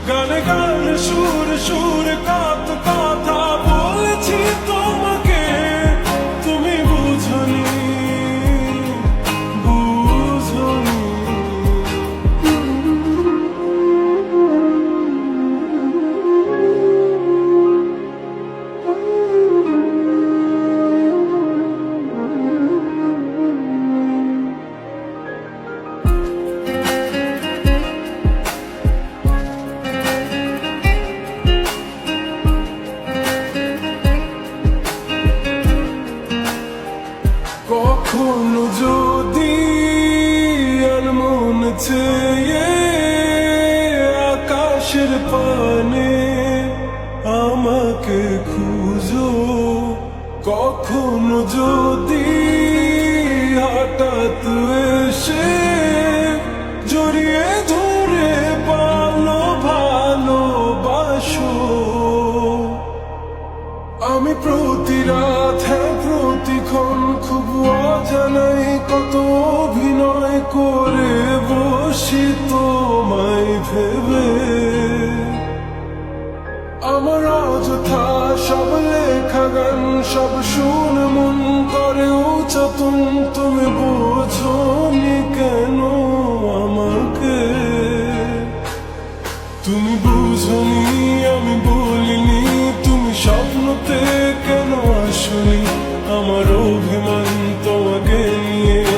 গানে গানে সুর সুর কত কথা বলেছি তোমাকে, তুমি বুঝনি বুঝনি। কখনো যদি আর মন চেয়ে আকাশের পানে আমাকে খুঁজো, কখনো যদি হঠাৎ এসে জড়িয়ে ধরে ভালোবাসো, আমি প্রতি রাত প্রতিক্ষণ খুব অজানাই কত অভিনয় করে বসি তোমায় ভেবে। আমার অযথা সব লেখা গান সব শুনে মন করে উচ্চাতন, তুমি বোঝনি কেন আমাকে, তুমি বুঝনি আমি বলিনি, তুমি স্বপ্নতে কেন আসনি, আমার অভিমান তোমাকে নিয়ে